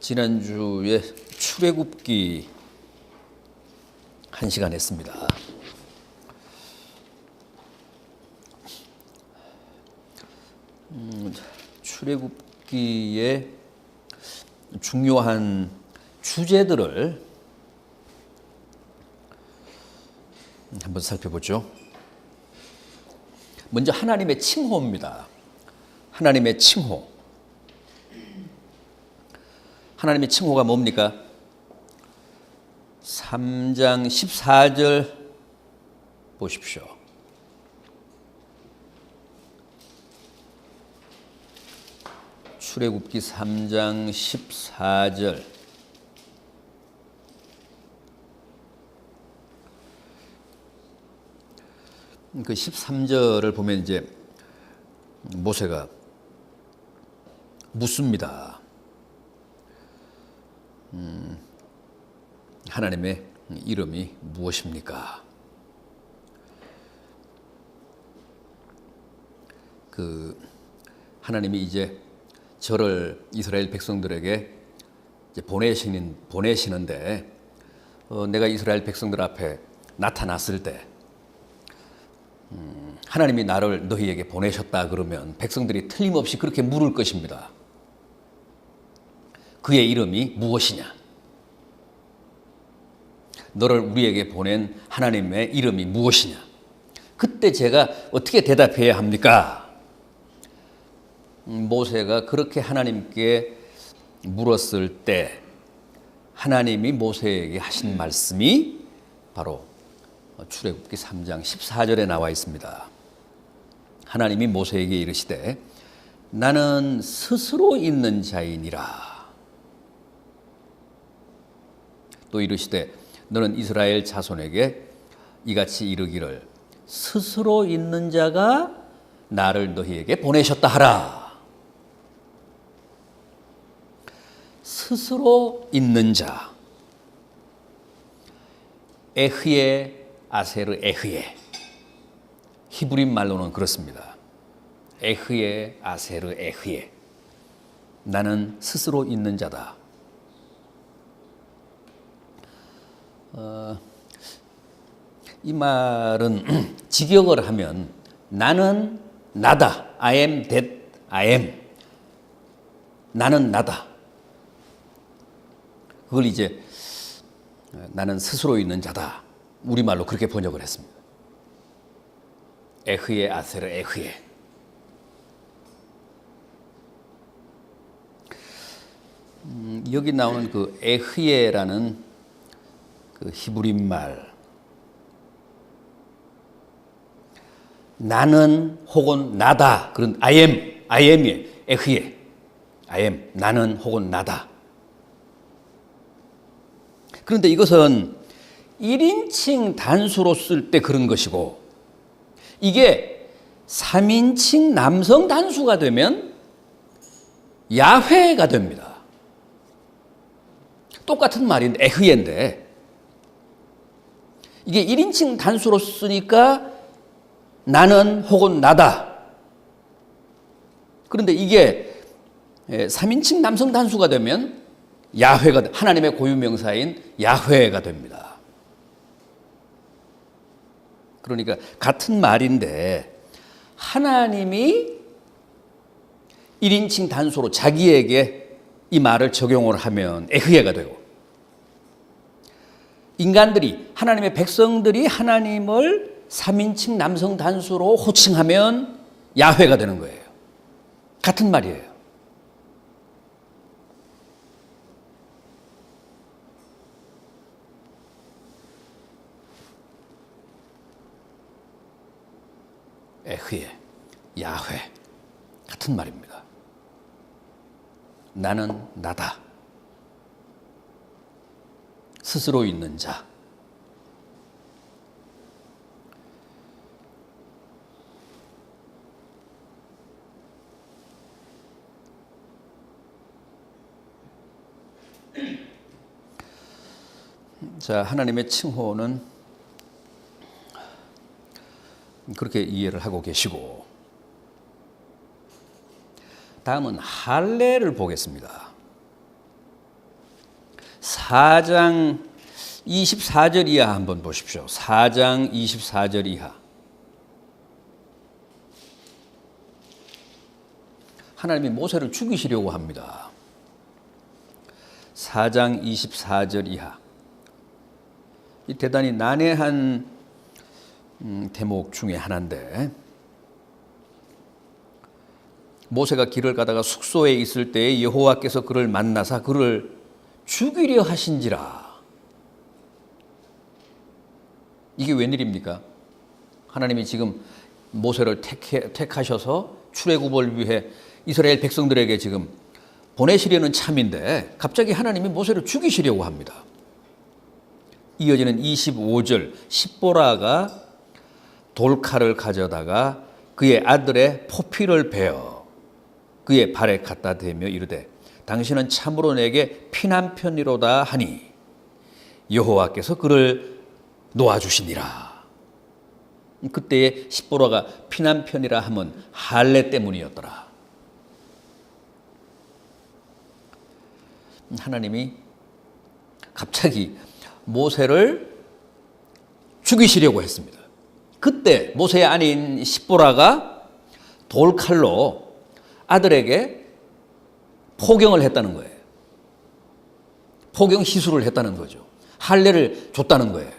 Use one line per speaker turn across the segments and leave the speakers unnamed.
지난주에 출애굽기 1시간 했습니다. 출애굽기의 중요한 주제들을 한번 살펴보죠. 먼저 하나님의 칭호입니다. 하나님의 칭호. 하나님의 칭호가 뭡니까? 3장 14절 보십시오. 출애굽기 3장 14절. 그 13절을 보면 이제 모세가 묻습니다. 하나님의 이름이 무엇입니까? 하나님이 이제 저를 이스라엘 백성들에게 이제 보내시는데 내가 이스라엘 백성들 앞에 나타났을 때 하나님이 나를 너희에게 보내셨다 그러면 백성들이 틀림없이 그렇게 물을 것입니다. 그의 이름이 무엇이냐? 너를 우리에게 보낸 하나님의 이름이 무엇이냐? 그때 제가 어떻게 대답해야 합니까? 모세가 그렇게 하나님께 물었을 때 하나님이 모세에게 하신 말씀이 바로 출애굽기 3장 14절에 나와 있습니다. 하나님이 모세에게 이르시되 나는 스스로 있는 자이니라. 또 이르시되 너는 이스라엘 자손에게 이같이 이르기를 스스로 있는 자가 나를 너희에게 보내셨다 하라. 스스로 있는 자. 에흐예 아세르 에흐예. 히브리 말로는 그렇습니다. 에흐예 아세르 에흐예. 나는 스스로 있는 자다. 이 말은 직역을 하면 나는 나다. I am that I am. 나는 나다. 그걸 이제 나는 스스로 있는 자다. 우리말로 그렇게 번역을 했습니다. 에흐예 아세르 에흐예. 여기 나오는 그 에흐예라는 그 히브리 말, 나는 혹은 나다 그런 I am이에요. 에흐예, I am, 나는 혹은 나다. 그런데 이것은 1인칭 단수로 쓸 때 그런 것이고 이게 3인칭 남성 단수가 되면 야훼가 됩니다. 똑같은 말인데 에흐예인데 이게 1인칭 단수로 쓰니까 나는 혹은 나다. 그런데 이게 3인칭 남성 단수가 되면 야훼가, 하나님의 고유명사인 야훼가 됩니다. 그러니까 같은 말인데 하나님이 1인칭 단수로 자기에게 이 말을 적용을 하면 에흐예가 되고 인간들이, 하나님의 백성들이 하나님을 3인칭 남성 단수로 호칭하면 야훼가 되는 거예요. 같은 말이에요. 에흐예, 야훼, 같은 말입니다. 나는 나다. 스스로 있는 자. 자, 하나님의 칭호는 그렇게 이해를 하고 계시고 다음은 할례를 보겠습니다. 4장 24절 이하 한번 보십시오. 4장 24절 이하. 하나님이 모세를 죽이시려고 합니다. 4장 24절 이하. 이 대단히 난해한 대목 중에 하나인데, 모세가 길을 가다가 숙소에 있을 때에 여호와께서 그를 만나사 그를 죽이려 하신지라. 이게 웬일입니까? 하나님이 지금 모세를 택하셔서 출애굽을 위해 이스라엘 백성들에게 지금 보내시려는 참인데 갑자기 하나님이 모세를 죽이시려고 합니다. 이어지는 25절, 십보라가 돌칼을 가져다가 그의 아들의 포피를 베어 그의 발에 갖다 대며 이르되 당신은 참으로 내게 피난편이로다 하니 여호와께서 그를 놓아주시니라. 그때의 십보라가 피난편이라 함은 할례 때문이었더라. 하나님이 갑자기 모세를 죽이시려고 했습니다. 그때 모세의 아내인 십보라가 돌칼로 아들에게 포경을 했다는 거예요. 포경 시술을 했다는 거죠. 할례를 줬다는 거예요.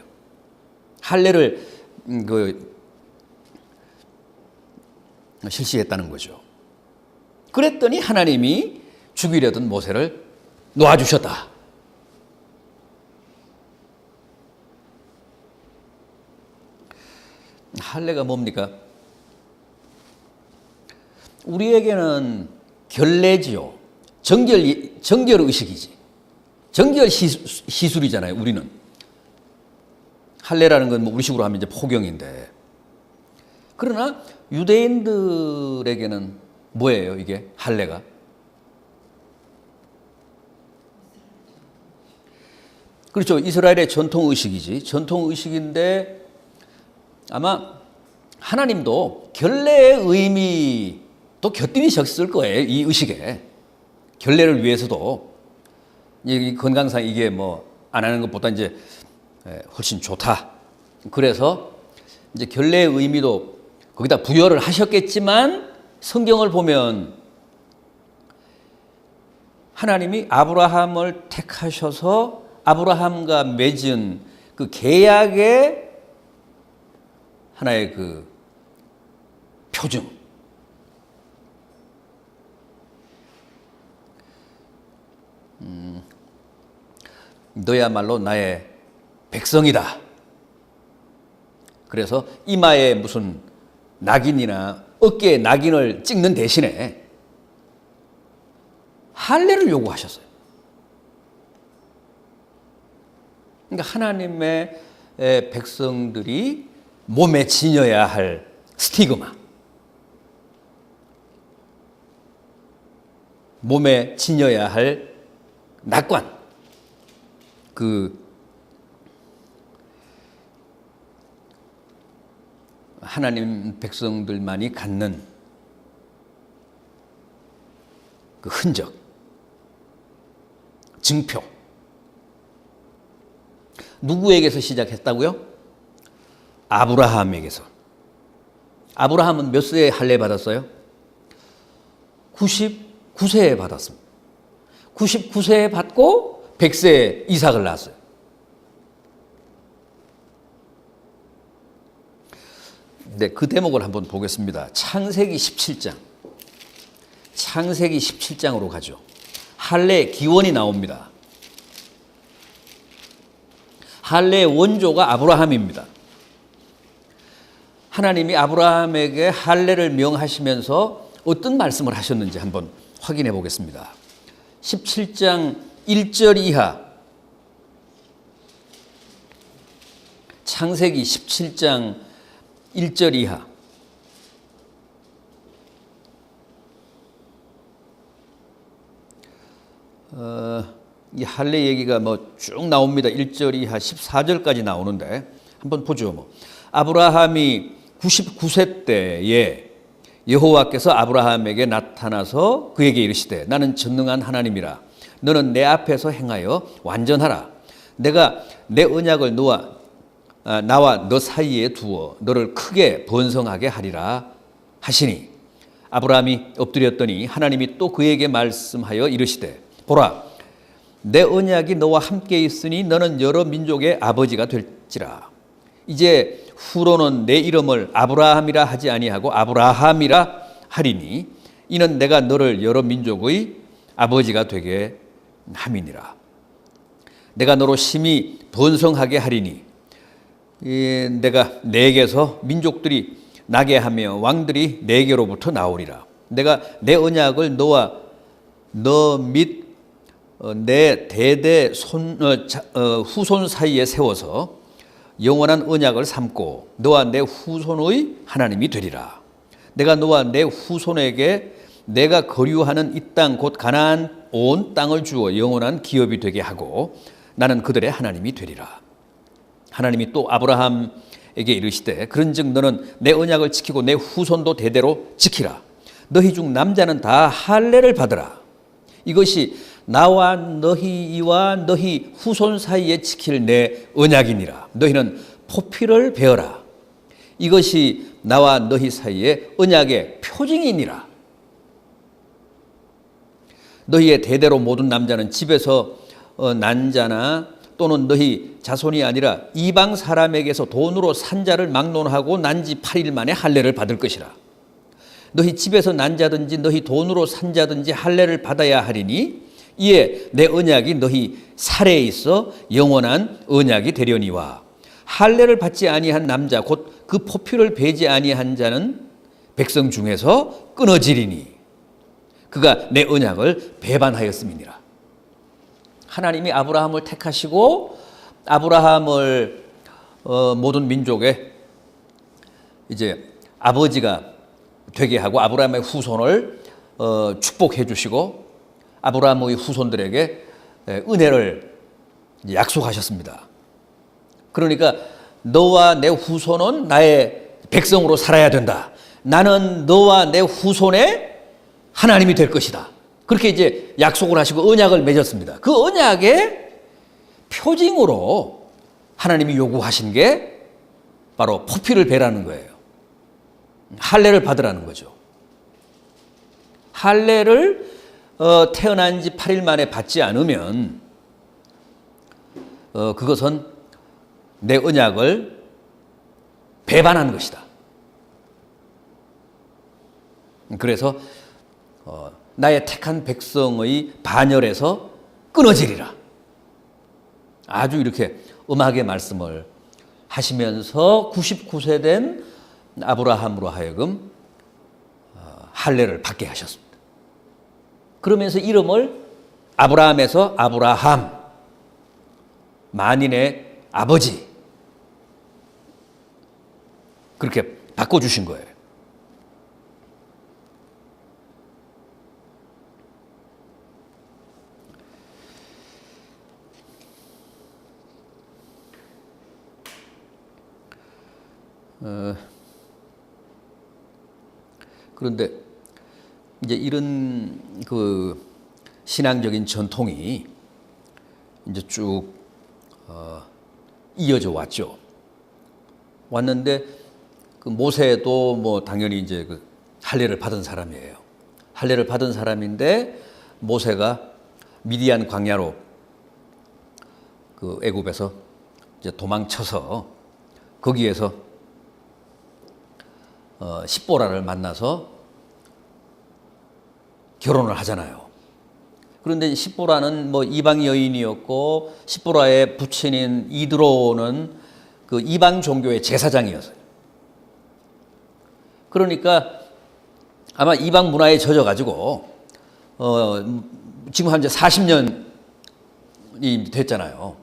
할례를 실시했다는 거죠. 그랬더니 하나님이 죽이려던 모세를 놓아주셨다. 할례가 뭡니까? 우리에게는 결례지요. 정결 의식이지. 정결 시술이잖아요. 우리는 할례라는 건 뭐 우리식으로 하면 이제 포경인데, 그러나 유대인들에게는 뭐예요? 이게 할례가? 그렇죠. 이스라엘의 전통 의식이지. 전통 의식인데 아마 하나님도 결례의 의미도 곁들이 셨을 거예요. 이 의식에. 결례를 위해서도 이 건강상 이게 뭐 안 하는 것보다 이제 훨씬 좋다. 그래서 이제 결례의 의미도 거기다 부여를 하셨겠지만 성경을 보면 하나님이 아브라함을 택하셔서 아브라함과 맺은 그 계약의 하나의 그 표징. 너야말로 나의 백성이다. 그래서 이마에 무슨 낙인이나 어깨에 낙인을 찍는 대신에 할례를 요구하셨어요. 그러니까 하나님의 백성들이 몸에 지녀야 할 스티그마, 몸에 지녀야 할 낙관, 하나님 백성들만이 갖는 그 흔적, 증표. 누구에게서 시작했다고요? 아브라함에게서. 아브라함은 몇 세에 할례 받았어요? 99세에 받았습니다. 99세에 받고 100세에 이삭을 낳았어요. 네, 그 대목을 한번 보겠습니다. 창세기 17장. 창세기 17장으로 가죠. 할례 기원이 나옵니다. 할례의 원조가 아브라함입니다. 하나님이 아브라함에게 할례를 명하시면서 어떤 말씀을 하셨는지 한번 확인해 보겠습니다. 17장 1절 이하, 창세기 17장 1절 이하. 이 할례 얘기가 뭐 쭉 나옵니다. 1절 이하 14절까지 나오는데 한번 보죠. 아브라함이 99세 때에 여호와께서 아브라함에게 나타나서 그에게 이르시되 나는 전능한 하나님이라. 너는 내 앞에서 행하여 완전하라. 내가 내 언약을 나와 너 사이에 두어 너를 크게 번성하게 하리라 하시니 아브라함이 엎드렸더니 하나님이 또 그에게 말씀하여 이르시되 보라 내 언약이 너와 함께 있으니 너는 여러 민족의 아버지가 될지라. 이제 후로는 내 이름을 아브라함이라 하지 아니하고 아브라함이라 하리니 이는 내가 너를 여러 민족의 아버지가 되게 함이니라. 내가 너로 심히 번성하게 하리니 내가 내게서 민족들이 나게 하며 왕들이 내게로부터 나오리라. 내가 내 언약을 너와 너 및 내 대대 후손 사이에 세워서 영원한 언약을 삼고 너와 내 후손의 하나님이 되리라. 내가 너와 내 후손에게 내가 거류하는 이 땅 곧 가나안 온 땅을 주어 영원한 기업이 되게 하고 나는 그들의 하나님이 되리라. 하나님이 또 아브라함에게 이르시되 그런즉 너는 내 언약을 지키고 내 후손도 대대로 지키라. 너희 중 남자는 다 할례를 받으라. 이것이 나와 너희와 너희 후손 사이에 지킬 내 언약이니라. 너희는 포피를 베어라. 이것이 나와 너희 사이에 언약의 표징이니라. 너희의 대대로 모든 남자는 집에서 난 자나 또는 너희 자손이 아니라 이방 사람에게서 돈으로 산 자를 막론하고 난 지 8일 만에 할례를 받을 것이라. 너희 집에서 난 자든지 너희 돈으로 산 자든지 할례를 받아야 하리니 이에 내 언약이 너희 살에 있어 영원한 언약이 되려니와 할례를 받지 아니한 남자 곧 그 포피를 베지 아니한 자는 백성 중에서 끊어지리니 그가 내 언약을 배반하였음이니라. 하나님이 아브라함을 택하시고 아브라함을 모든 민족의 이제 아버지가 되게 하고 아브라함의 후손을 축복해 주시고 아브라함의 후손들에게 은혜를 약속하셨습니다. 그러니까 너와 내 후손은 나의 백성으로 살아야 된다. 나는 너와 내 후손의 하나님이 될 것이다. 그렇게 이제 약속을 하시고 언약을 맺었습니다. 그 언약의 표징으로 하나님이 요구하신 게 바로 포피를 베라는 거예요. 할례를 받으라는 거죠. 할례를 태어난 지 8일 만에 받지 않으면 그것은 내 언약을 배반한 것이다. 그래서 나의 택한 백성의 반열에서 끊어지리라. 아주 이렇게 엄하게 말씀을 하시면서 99세 된 아브라함으로 하여금 할례를 받게 하셨습니다. 그러면서 이름을 아브라함에서 아브라함, 만인의 아버지, 그렇게 바꿔주신 거예요. 그런데 이제 이런 그 신앙적인 전통이 이제 쭉 이어져 왔는데 그 모세도 뭐 당연히 이제 그 할례를 받은 사람이에요. 할례를 받은 사람인데 모세가 미디안 광야로 그 애굽에서 이제 도망쳐서 거기에서 십보라를 만나서 결혼을 하잖아요. 그런데 십보라는 뭐 이방 여인이었고 십보라의 부친인 이드로는 그 이방 종교의 제사장이었어요. 그러니까 아마 이방 문화에 젖어가지고 지금 한 이제 40년이 됐잖아요.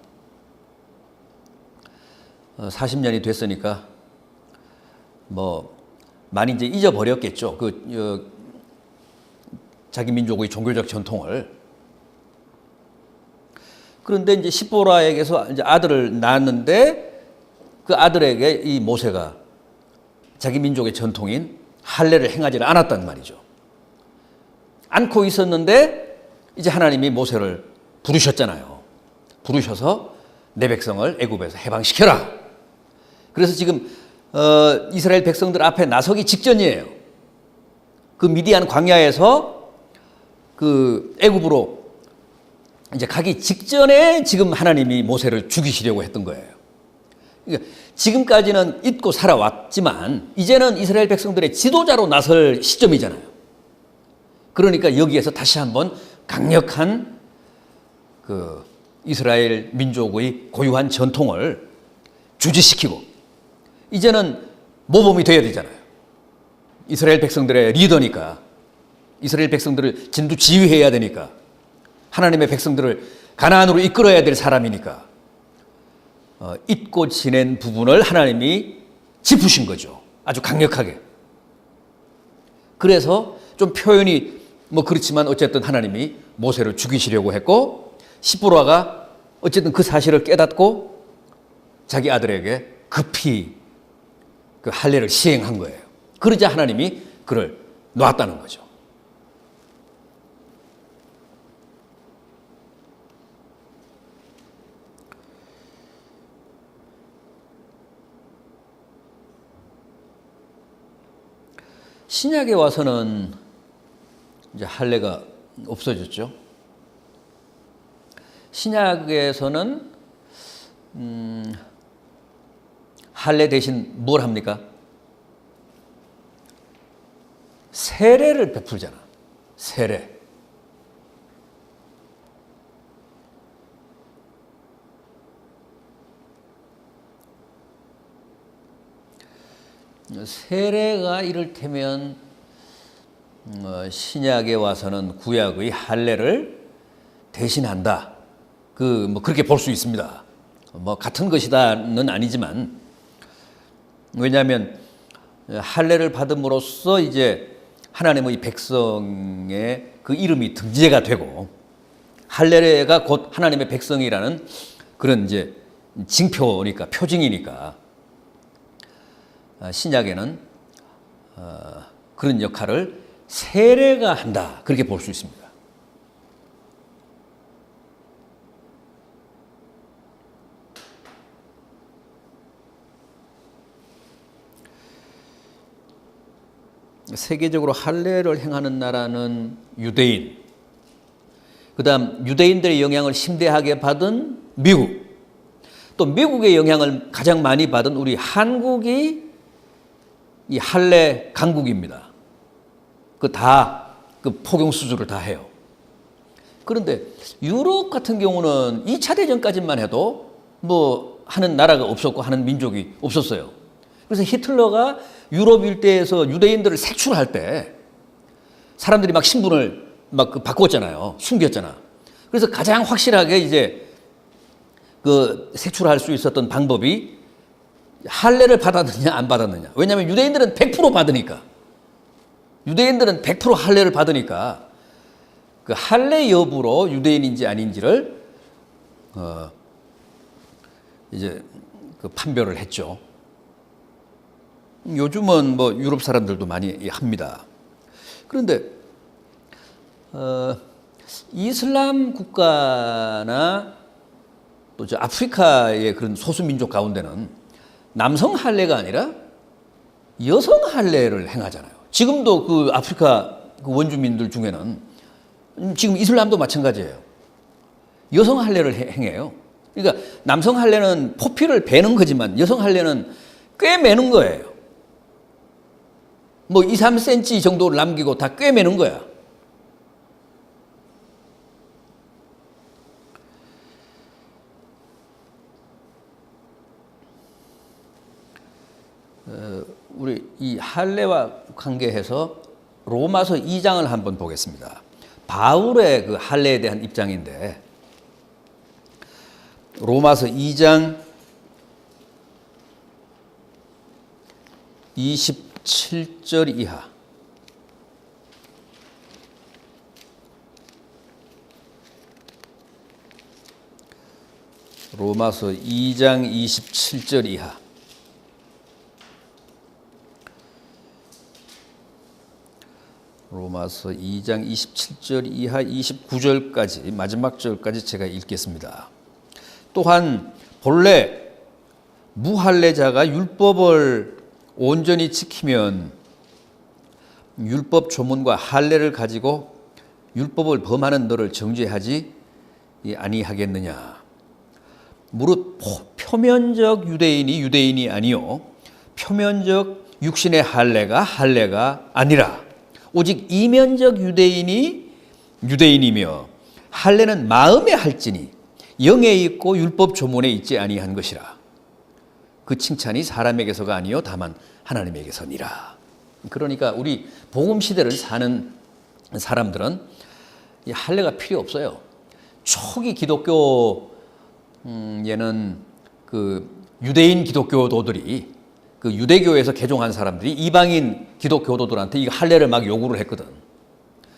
40년이 됐으니까 뭐 많이 이제 잊어버렸겠죠. 자기 민족의 종교적 전통을. 그런데 이제 십보라에게서 이제 아들을 낳았는데 그 아들에게 이 모세가 자기 민족의 전통인 할례를 행하지 않았단 말이죠. 않고 있었는데 이제 하나님이 모세를 부르셨잖아요. 부르셔서 내 백성을 애굽에서 해방시켜라. 그래서 지금 이스라엘 백성들 앞에 나서기 직전이에요. 그 미디안 광야에서 그 애굽으로 이제 가기 직전에 지금 하나님이 모세를 죽이시려고 했던 거예요. 그러니까 지금까지는 잊고 살아왔지만 이제는 이스라엘 백성들의 지도자로 나설 시점이잖아요. 그러니까 여기에서 다시 한번 강력한 그 이스라엘 민족의 고유한 전통을 주지시키고 이제는 모범이 되어야 되잖아요. 이스라엘 백성들의 리더니까 이스라엘 백성들을 진두지휘해야 되니까 하나님의 백성들을 가나안으로 이끌어야 될 사람이니까 잊고 지낸 부분을 하나님이 짚으신 거죠. 아주 강력하게. 그래서 좀 표현이 뭐 그렇지만 어쨌든 하나님이 모세를 죽이시려고 했고 시브라가 어쨌든 그 사실을 깨닫고 자기 아들에게 급히 그 할례를 시행한 거예요. 그러자 하나님이 그를 놨다는 거죠. 신약에 와서는 이제 할례가 없어졌죠. 신약에서는 할례 대신 뭘 합니까? 세례를 베풀잖아. 세례. 세례가 이를테면 신약에 와서는 구약의 할례를 대신한다. 뭐 그렇게 볼 수 있습니다. 뭐 같은 것이다는 아니지만 왜냐하면 할례를 받음으로써 이제 하나님의 백성의 그 이름이 등재가 되고 할례가 곧 하나님의 백성이라는 그런 이제 징표니까 표징이니까 신약에는 그런 역할을 세례가 한다. 그렇게 볼 수 있습니다. 세계적으로 할례를 행하는 나라는 유대인, 그 다음 유대인들의 영향을 심대하게 받은 미국, 또 미국의 영향을 가장 많이 받은 우리 한국이 이 할례 강국입니다. 그 포경 수주를 다 해요. 그런데 유럽 같은 경우는 2차 대전까지만 해도 뭐 하는 나라가 없었고 하는 민족이 없었어요. 그래서 히틀러가 유럽 일대에서 유대인들을 색출할 때 사람들이 막 신분을 막 바꿨잖아요. 숨겼잖아. 그래서 가장 확실하게 이제 그 색출할 수 있었던 방법이 할례를 받았느냐 안 받았느냐. 왜냐하면 유대인들은 100% 받으니까. 유대인들은 100% 할례를 받으니까 그 할례 여부로 유대인인지 아닌지를 이제 그 판별을 했죠. 요즘은 뭐 유럽 사람들도 많이 합니다. 그런데 이슬람 국가나 또 저 아프리카의 그런 소수 민족 가운데는 남성 할례가 아니라 여성 할례를 행하잖아요. 지금도 그 아프리카 그 원주민들 중에는 지금 이슬람도 마찬가지예요. 여성 할례를 행해요. 그러니까 남성 할례는 포피를 베는 거지만 여성 할례는 꿰매는 거예요. 뭐 2, 3cm 정도를 남기고 다 꿰매는 거야. 우리 이 할례와 관계해서 로마서 2장을 한번 보겠습니다. 바울의 그 할례에 대한 입장인데 로마서 2장 27절 이하. 로마서 2장 27절 이하. 로마서 2장 27절 이하 29절까지 마지막 절까지 제가 읽겠습니다. 또한 본래 무할례자가 율법을 온전히 지키면 율법 조문과 할례를 가지고 율법을 범하는 너를 정죄하지 아니하겠느냐. 무릇 표면적 유대인이 유대인이 아니요 표면적 육신의 할례가 아니라 오직 이면적 유대인이 유대인이며 할례는 마음에 할지니 영에 있고 율법 조문에 있지 아니한 것이라. 그 칭찬이 사람에게서가 아니요 다만 하나님에게서니라. 그러니까 우리 복음 시대를 사는 사람들은 이 할례가 필요 없어요. 초기 기독교 얘는 그 유대인 기독교도들이 그 유대교에서 개종한 사람들이 이방인 기독교도들한테 이 할례를 막 요구를 했거든.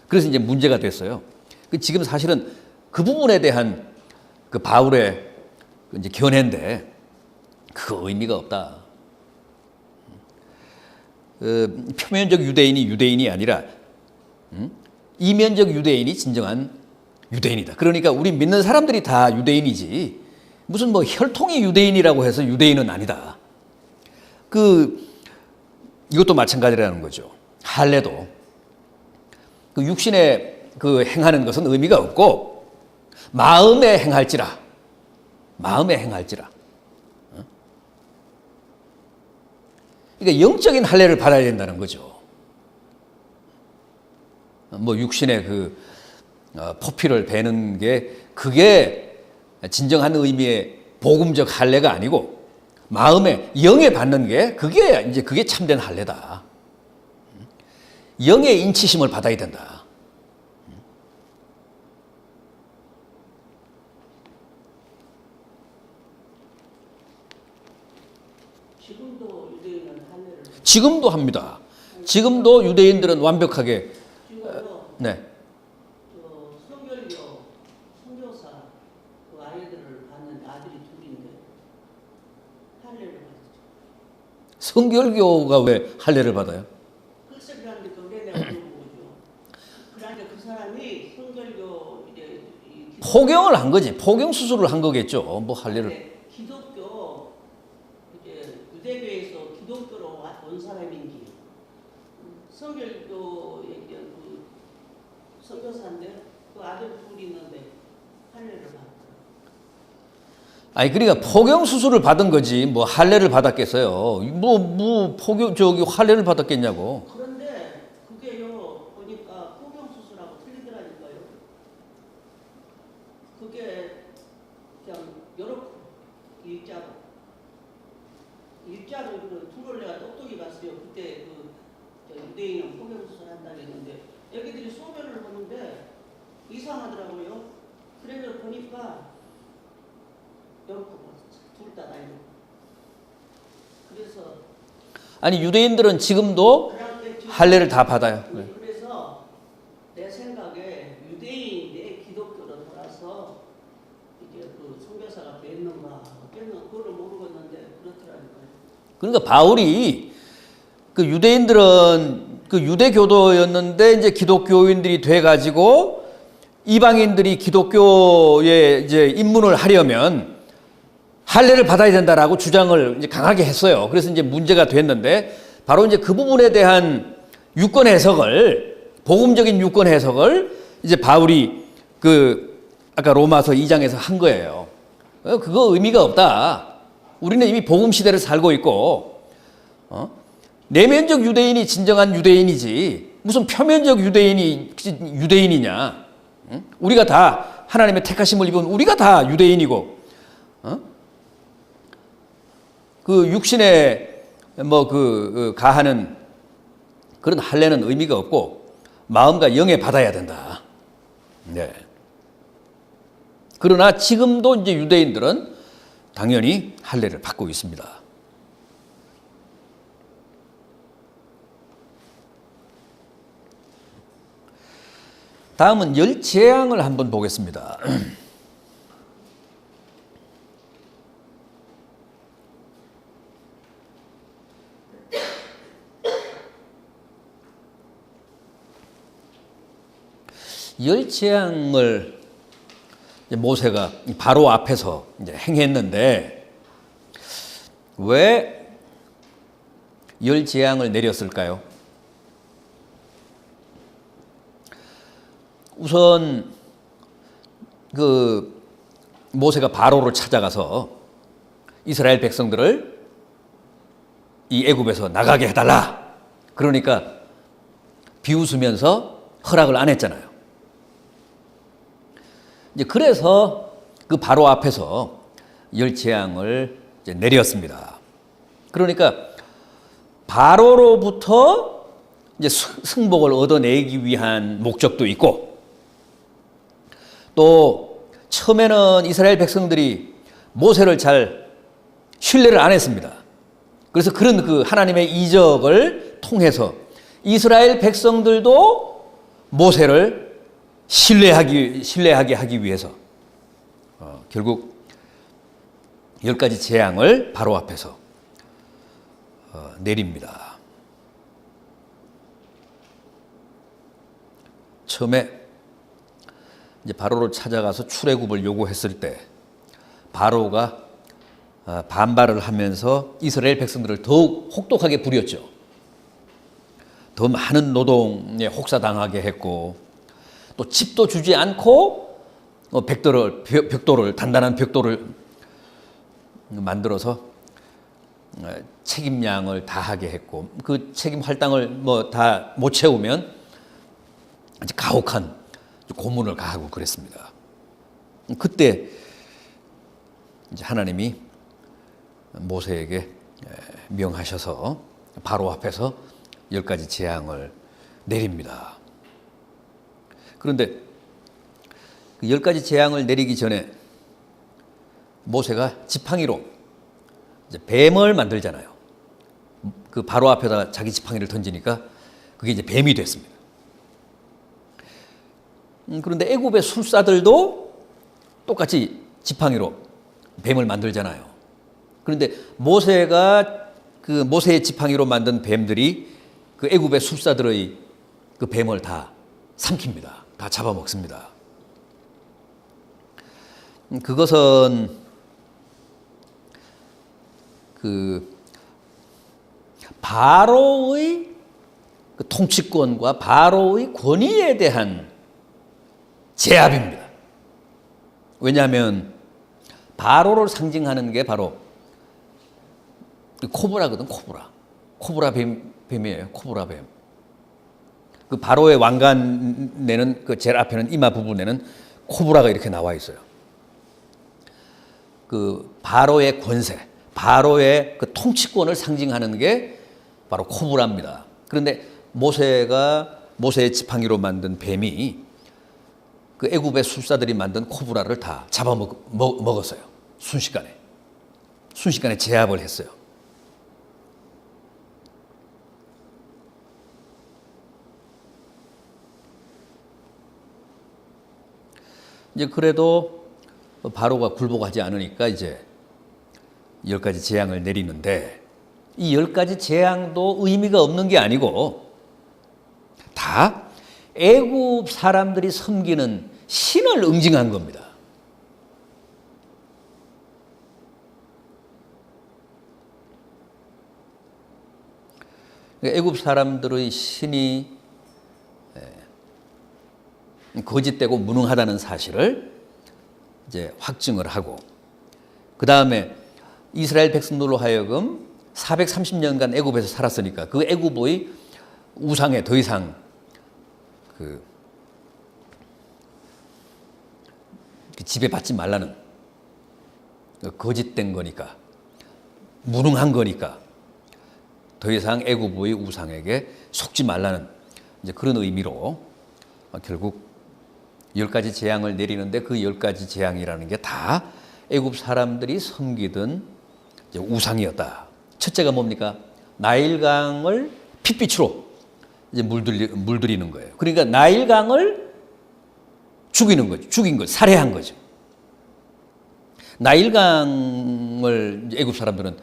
그래서 이제 문제가 됐어요. 지금 사실은 그 부분에 대한 그 바울의 이제 견해인데 그 의미가 없다. 표면적 유대인이 유대인이 아니라 이면적 유대인이 진정한 유대인이다. 그러니까 우리 믿는 사람들이 다 유대인이지 무슨 뭐 혈통이 유대인이라고 해서 유대인은 아니다. 이것도 마찬가지라는 거죠. 할례도 그 육신에 그 행하는 것은 의미가 없고 마음에 행할지라. 그러니까 영적인 할례를 받아야 된다는 거죠. 뭐 육신의 포피를 베는 게 그게 진정한 의미의 복음적 할례가 아니고 마음에 영에 받는 게 그게 참된 할례다. 영의 인치심을 받아야 된다.
지금도 유대인은 할례를
지금도 합니다. 지금도 유대인들은 완벽하게 네.
성결교 선교사 그 아이들을 받는 아들이 둘인데 할례를 받았죠.
성결교가 왜 할례를 받아요?
글쎄 그런데 그게 내가 물어보죠. 그러니까 그 사람이 성결교 이제
포경을 한 거지. 포경 수술을 한 거겠죠. 뭐 할례를.
기독교 이제 유대교에서 기독교로 온 사람인지 성결교의 그 선교사인데 그 아들 둘이 있는데 할례를 받았어요.
아니 그러니까 포경 수술을 받은 거지 뭐 할례를 받았겠어요. 뭐 포경 할례를 받았겠냐고.
그런데 그게요 보니까 포경 수술하고 틀리더라니까요. 그게 그냥 여러 일자로 그 둘을 내가 똑똑히 봤어요. 그때 유대인은 포경 수술 한다고 했는데 애기들이 소변을 보는데 이상하더라고요. 그래서 보니까 둘 다 나이로. 그래서
아니 유대인들은 지금도 할례를 다 받아요. 네.
그래서 내 생각에 유대인이 내 기독교로 돌아서 이제 그 선교사가 됐는가 어쨌는 그걸 모르겠는데 그렇더라니까요.
그러니까 바울이 그 유대인들은 그 유대교도였는데 이제 기독교인들이 돼가지고 이방인들이 기독교에 이제 입문을 하려면 할례를 받아야 된다라고 주장을 이제 강하게 했어요. 그래서 이제 문제가 됐는데 바로 이제 그 부분에 대한 유권 해석을 복음적인 유권 해석을 이제 바울이 아까 로마서 2장에서 한 거예요. 그거 의미가 없다. 우리는 이미 복음 시대를 살고 있고 내면적 유대인이 진정한 유대인이지 무슨 표면적 유대인이 유대인이냐. 우리가 다 하나님의 택하심을 입은 우리가 다 유대인이고 그 육신에 가하는 그런 할례는 의미가 없고 마음과 영에 받아야 된다. 네. 그러나 지금도 이제 유대인들은 당연히 할례를 받고 있습니다. 다음은 열 재앙을 한번 보겠습니다. 열 재앙을 모세가 바로 앞에서 이제 행했는데 왜 열 재앙을 내렸을까요? 우선 그 모세가 바로를 찾아가서 이스라엘 백성들을 이 애굽에서 나가게 해달라. 그러니까 비웃으면서 허락을 안 했잖아요. 이제 그래서 그 바로 앞에서 열 재앙을 이제 내렸습니다. 그러니까 바로로부터 이제 승복을 얻어내기 위한 목적도 있고, 또 처음에는 이스라엘 백성들이 모세를 잘 신뢰를 안 했습니다. 그래서 그런 그 하나님의 이적을 통해서 이스라엘 백성들도 모세를 신뢰하게 하기 위해서 결국 10가지 재앙을 바로 앞에서 내립니다. 처음에 이제 바로를 찾아가서 출애굽을 요구했을 때 바로가 반발을 하면서 이스라엘 백성들을 더욱 혹독하게 부렸죠. 더 많은 노동에 혹사당하게 했고, 또 집도 주지 않고 벽돌을 단단한 벽돌을 만들어서 책임량을 다하게 했고, 그 책임 할당을 뭐 다 못 채우면 이제 가혹한 고문을 가하고 그랬습니다. 그때 이제 하나님이 모세에게 명하셔서 바로 앞에서 10가지 재앙을 내립니다. 그런데 그 10가지 재앙을 내리기 전에 모세가 지팡이로 이제 뱀을 만들잖아요. 그 바로 앞에다 자기 지팡이를 던지니까 그게 이제 뱀이 됐습니다. 그런데 애굽의 술사들도 똑같이 지팡이로 뱀을 만들잖아요. 그런데 모세가 그 모세의 지팡이로 만든 뱀들이 그 애굽의 술사들의 그 뱀을 다 삼킵니다. 다 잡아먹습니다. 그것은 그 바로의 그 통치권과 바로의 권위에 대한 제압입니다. 왜냐하면 바로를 상징하는 게 바로 코브라거든, 코브라. 코브라 뱀이에요, 코브라 뱀. 그 바로의 왕관에는 그 제일 앞에는 이마 부분에는 코브라가 이렇게 나와 있어요. 그 바로의 권세, 바로의 그 통치권을 상징하는 게 바로 코브라입니다. 그런데 모세의 지팡이로 만든 뱀이 그 애굽의 술사들이 만든 코브라를 다 잡아먹었어요. 순식간에 제압을 했어요. 이제 그래도 바로가 굴복하지 않으니까 이제 10가지 재앙을 내리는데, 이 10가지 재앙도 의미가 없는 게 아니고 다 애굽 사람들이 섬기는 신을 응징한 겁니다. 애굽 사람들의 신이 거짓되고 무능하다는 사실을 이제 확증을 하고, 그 다음에 이스라엘 백성들로 하여금 430년간 애굽에서 살았으니까 그 애굽의 우상에 더 이상 그 지배받지 말라는, 거짓된 거니까, 무능한 거니까 더 이상 애굽의 우상에게 속지 말라는 이제 그런 의미로 결국 10가지 재앙을 내리는데, 그 10가지 재앙이라는 게 다 애굽 사람들이 섬기던 이제 우상이었다. 첫째가 뭡니까? 나일강을 핏빛으로 이제 물들이는 거예요. 그러니까 나일강을 죽인 거죠. 살해한 거죠. 나일강을 애굽 사람들은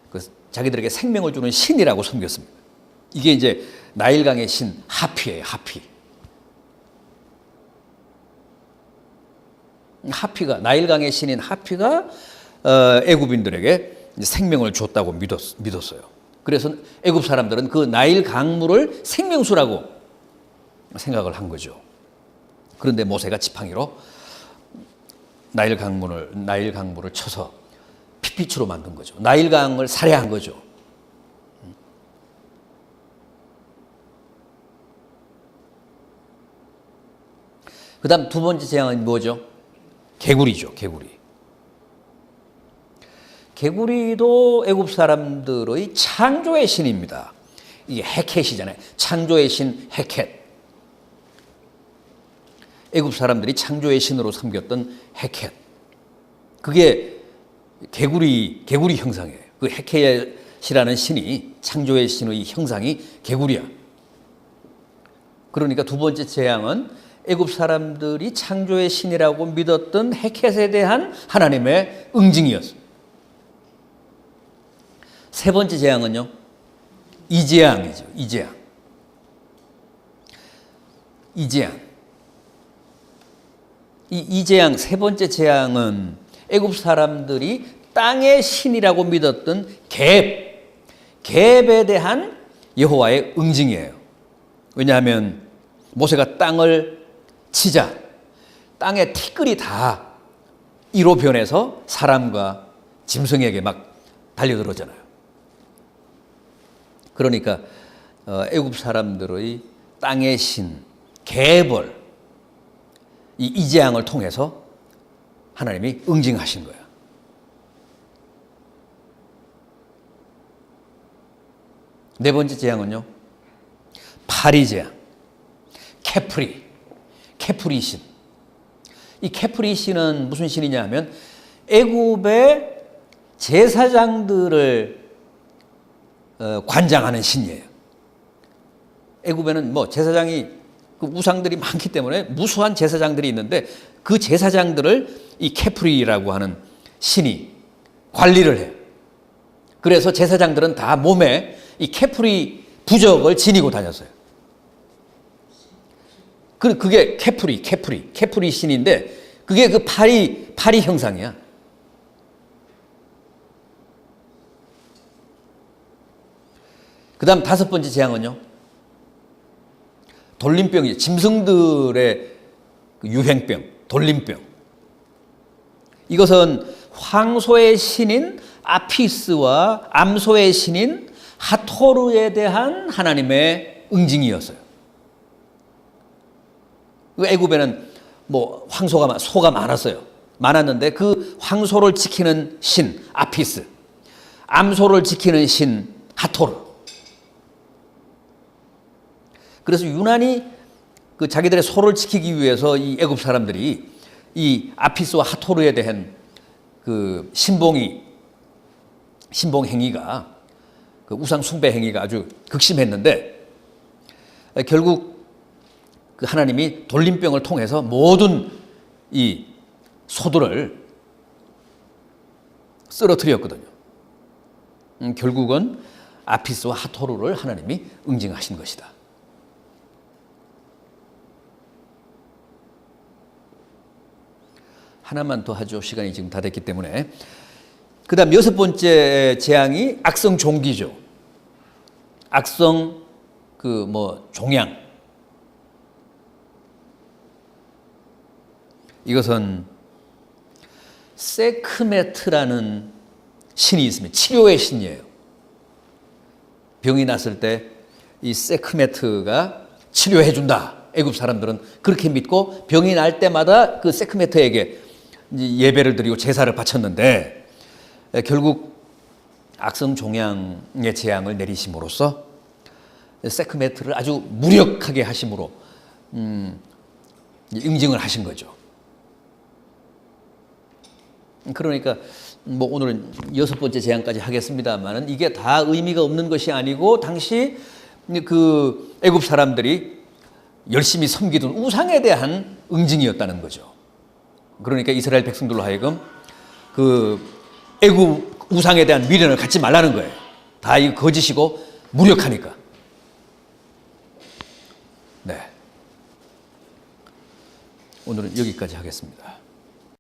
그 자기들에게 생명을 주는 신이라고 섬겼습니다. 이게 이제 나일강의 신 하피예요, 하피. 하피가 나일강의 신인 하피가 애굽인들에게 생명을 줬다고 믿었어요. 그래서 애굽 사람들은 그 나일 강물을 생명수라고 생각을 한 거죠. 그런데 모세가 지팡이로 나일 강물을 쳐서 핏빛으로 만든 거죠. 나일 강을 살해한 거죠. 그다음 두 번째 재앙은 뭐죠? 개구리죠. 개구리도 애굽 사람들의 창조의 신입니다. 이게 헤켓이잖아요. 창조의 신 헤켓. 애굽 사람들이 창조의 신으로 섬겼던 헤켓. 그게 개구리 형상이에요. 그 헤켓이라는 신이 창조의 신의 형상이 개구리야. 그러니까 두 번째 재앙은 애굽 사람들이 창조의 신이라고 믿었던 헤켓에 대한 하나님의 응징이었어요. 세 번째 재앙은요, 이재앙이죠. 이재앙. 이 이재앙 세 번째 재앙은 애굽 사람들이 땅의 신이라고 믿었던 갭에 대한 여호와의 응징이에요. 왜냐하면 모세가 땅을 치자 땅의 티끌이 다 이로 변해서 사람과 짐승에게 막 달려들었잖아요. 그러니까 애굽 사람들의 땅의 신 갭을 이 이재앙을 통해서 하나님이 응징하신 거예요. 네 번째 재앙은요, 파리 재앙, 케프리 신. 이 케프리 신은 무슨 신이냐 면 애굽의 제사장들을 관장하는 신이에요. 애굽에는 뭐 제사장이 그 우상들이 많기 때문에 무수한 제사장들이 있는데 그 제사장들을 이 케프리라고 하는 신이 관리를 해요. 그래서 제사장들은 다 몸에 이 케프리 부적을 지니고 다녔어요. 그게 케프리 신인데 그게 그 파리 형상이야. 그 다음 다섯 번째 재앙은요, 돌림병이에요. 짐승들의 유행병, 돌림병. 이것은 황소의 신인 아피스와 암소의 신인 하토르에 대한 하나님의 응징이었어요. 애굽에는 뭐 소가 많았어요. 많았는데 그 황소를 지키는 신 아피스, 암소를 지키는 신 하토르. 그래서 유난히 그 자기들의 소를 지키기 위해서 이 애굽 사람들이 이 아피스와 하토르에 대한 그 신봉 행위가, 그 우상 숭배 행위가 아주 극심했는데 결국 그 하나님이 돌림병을 통해서 모든 이 소들을 쓰러뜨렸거든요. 결국은 아피스와 하토르를 하나님이 응징하신 것이다. 하나만 더 하죠. 시간이 지금 다 됐기 때문에. 그 다음 여섯 번째 재앙이 악성 종기죠. 악성 종양. 이것은 세크메트라는 신이 있습니다. 치료의 신이에요. 병이 났을 때 이 세크메트가 치료해준다. 애굽 사람들은 그렇게 믿고 병이 날 때마다 그 세크메트에게 예배를 드리고 제사를 바쳤는데 결국 악성 종양의 재앙을 내리심으로써 세크메트를 아주 무력하게 하심으로 응징을 하신 거죠. 그러니까 뭐 오늘은 여섯 번째 재앙까지 하겠습니다만은 이게 다 의미가 없는 것이 아니고 당시 그 애굽 사람들이 열심히 섬기던 우상에 대한 응징이었다는 거죠. 그러니까 이스라엘 백성들로 하여금 그 애굽 우상에 대한 미련을 갖지 말라는 거예요. 다 이 거짓이고 무력하니까. 네. 오늘은 여기까지 하겠습니다.